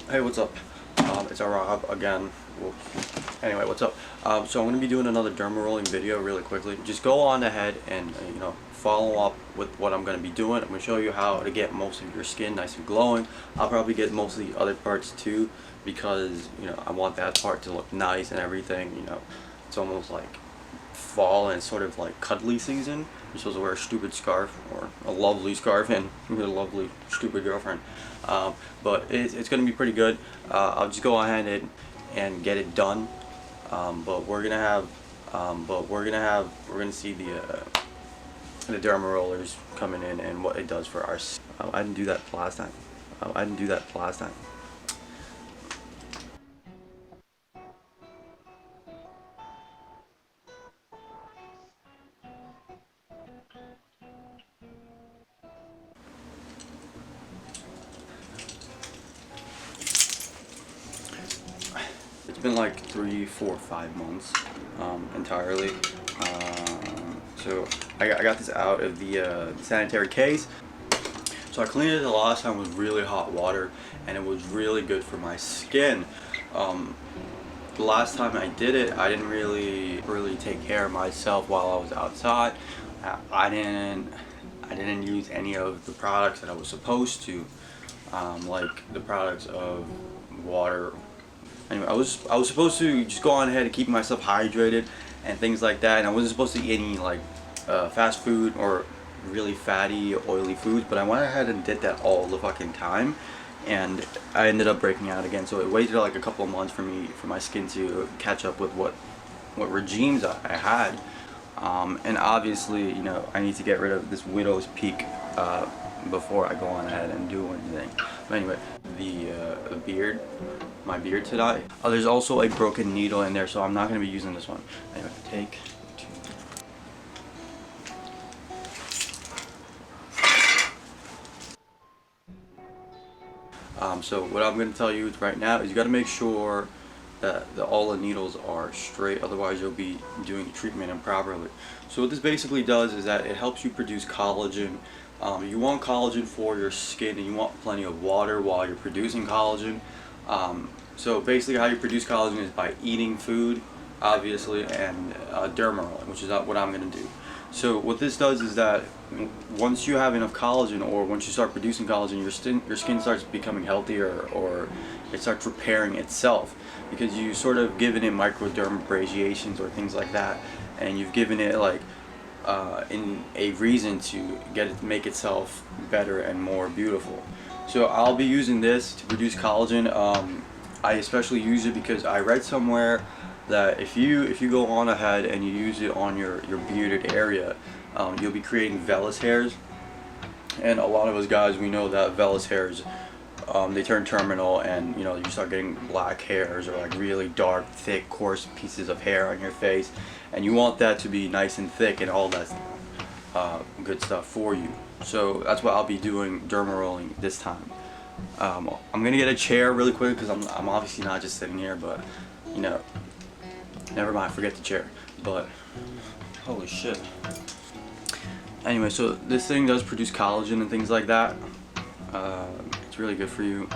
Hey, what's up? It's Rob again. Anyway, what's up? So I'm going to be doing another derma rolling video really quickly. Just go on ahead and follow up with what I'm going to be doing. I'm going to show you how to get most of your skin nice and glowing. I'll probably get most of the other parts too, because I want that part to look nice and everything. It's almost like fall and sort of like cuddly season. You're supposed to wear a stupid scarf or a lovely scarf and your lovely stupid girlfriend. But it's going to be pretty good. I'll just go ahead and get it done. But we're gonna see the derma rollers coming in and what it does for our. I didn't do that last time. It's been like 3, 4, 5 months entirely. So I got this out of the sanitary case. So I cleaned it the last time with really hot water, and it was really good for my skin. The last time I did it, I didn't really take care of myself while I was outside. I didn't use any of the products that I was supposed to, like the products of water. Anyway, I was supposed to just go on ahead and keep myself hydrated and things like that, and I wasn't supposed to eat any like fast food or really fatty, oily foods, but I went ahead and did that all the fucking time, and I ended up breaking out again. So it waited like a couple of months for my skin to catch up with what regimes I had, and obviously I need to get rid of this widow's peak before I go on ahead and do anything. But anyway, the beard, my beard today. Oh, there's also a broken needle in there, so I'm not going to be using this one. Anyway, take 2. So what I'm going to tell you right now is you got to make sure that all the needles are straight, otherwise you'll be doing the treatment improperly. So what this basically does is that it helps you produce collagen. You want collagen for your skin, and you want plenty of water while you're producing collagen. So basically how you produce collagen is by eating food, obviously, and derma rolling, which is what I'm going to do. So what this does is that once you have enough collagen, or once you start producing collagen, your skin starts becoming healthier, or it starts repairing itself, because you sort of given it microdermabrasions or things like that, and you've given it like in a reason to make itself better and more beautiful. So I'll be using this to produce collagen. I especially use it because I read somewhere that if you go on ahead and you use it on your bearded area, you'll be creating vellus hairs, and a lot of us guys, we know that vellus hairs, they turn terminal, and you start getting black hairs or like really dark, thick, coarse pieces of hair on your face, and you want that to be nice and thick and all that good stuff for you. So that's what I'll be doing derma rolling this time. I'm gonna get a chair really quick because I'm obviously not just sitting here, but never mind, forget the chair. But holy shit. Anyway, so this thing does produce collagen and things like that. It's really good for you.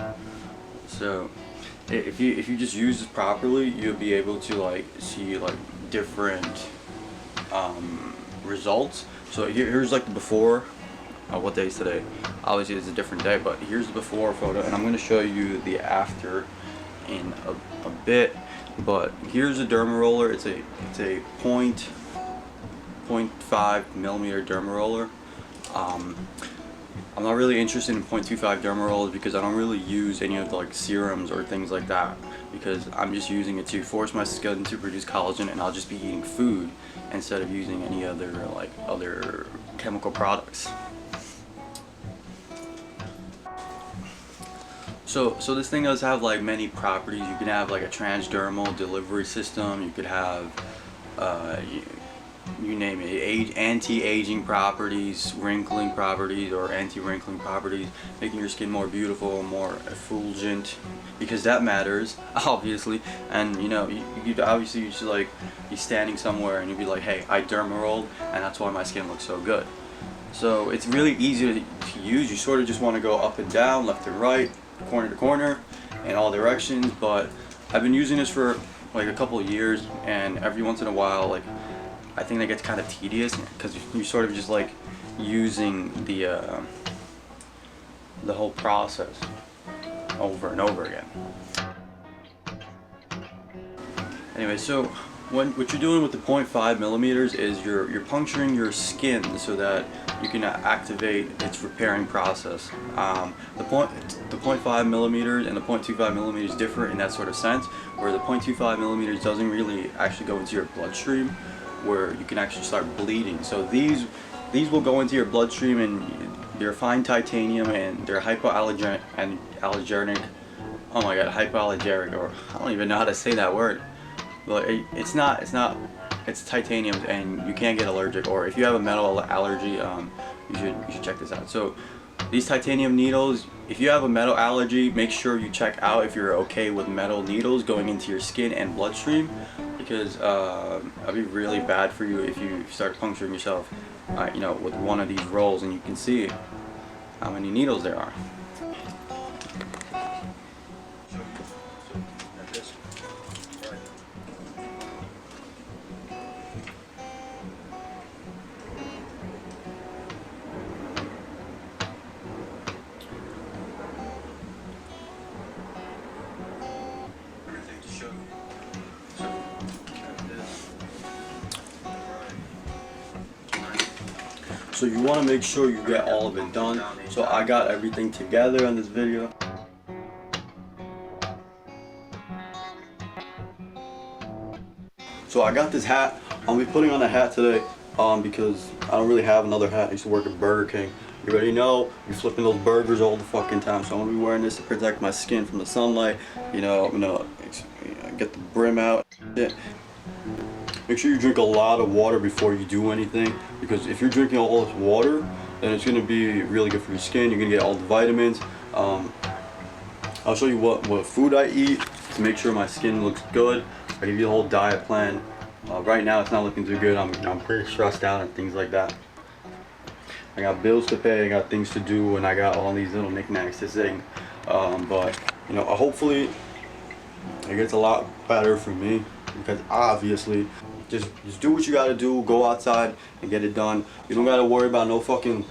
So if you just use this properly, you'll be able to see different results. So here's like the before. What day is today? Obviously it's a different day, but here's the before photo, and I'm going to show you the after in a bit. But here's a derma roller. It's a 0.5 millimeter derma roller. I'm not really interested in 0.25 derma rollers because I don't really use any of the serums or things like that, because I'm just using it to force my skin to produce collagen, and I'll just be eating food instead of using any other other chemical products. So this thing does have many properties. You can have a transdermal delivery system. You could have you name it, anti-aging properties, wrinkling properties, or anti-wrinkling properties, making your skin more beautiful, more effulgent, because that matters, obviously. And you obviously you should be standing somewhere and you'd be like, hey, I derma rolled, and that's why my skin looks so good. So it's really easy to use. You sort of just want to go up and down, left and right, corner to corner, in all directions, but I've been using this for like a couple of years, and every once in a while, like, I think that gets kind of tedious because you sort of just like using the whole process over and over again. Anyway, so what you're doing with the 0.5 millimeters is you're puncturing your skin so that you can activate its repairing process. The 0.5 millimeters and the 0.25 millimeters differ in that sort of sense, where the 0.25 millimeters doesn't really actually go into your bloodstream, where you can actually start bleeding. So these will go into your bloodstream, and they're fine titanium, and they're hypoallergenic and allergenic. Oh my god, hypoallergenic, or I don't even know how to say that word. But it's titanium, and you can't get allergic, or if you have a metal allergy, you should check this out. So these titanium needles, if you have a metal allergy, make sure you check out if you're okay with metal needles going into your skin and bloodstream, because it'll be really bad for you if you start puncturing yourself, you know, with one of these rolls, and you can see how many needles there are. So you want to make sure you get all of it done. So I got everything together on this video. So I got this hat. I'll be putting on a hat today because I don't really have another hat. I used to work at Burger King. You already know, you're flipping those burgers all the fucking time. So I'm gonna be wearing this to protect my skin from the sunlight. You know, I'm gonna get the brim out. Make sure you drink a lot of water before you do anything, because if you're drinking all this water, then it's gonna be really good for your skin. You're gonna get all the vitamins. I'll show you what food I eat to make sure my skin looks good. I give you the whole diet plan. Right now it's not looking too good. I'm pretty stressed out and things like that. I got bills to pay, I got things to do, and I got all these little knickknacks to sing. But you know, hopefully it gets a lot better for me, because obviously just do what you gotta do. Go outside and get it done. You don't gotta worry about no fucking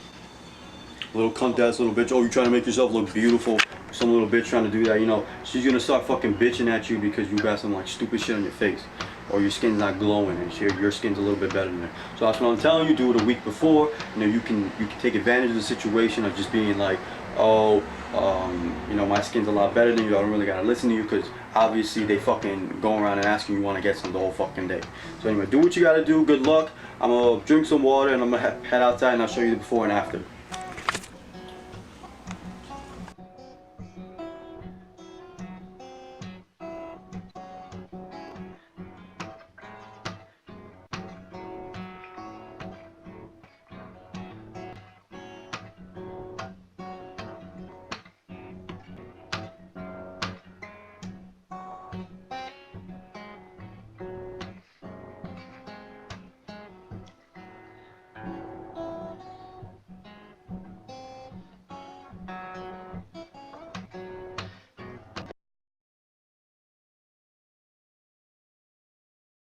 little cunt ass little bitch. Oh, you're trying to make yourself look beautiful. Some little bitch trying to do that, you know, she's gonna start fucking bitching at you because you got some like stupid shit on your face, or your skin's not glowing, and your skin's a little bit better than her. So that's what I'm telling you. Do it a week before. You know, you can take advantage of the situation of just being like, oh, you know, my skin's a lot better than you. I don't really gotta listen to you, because obviously they fucking going around and asking you want to get some the whole fucking day. So anyway, do what you gotta do. Good luck. I'm gonna drink some water, and I'm gonna head outside, and I'll show you the before and after.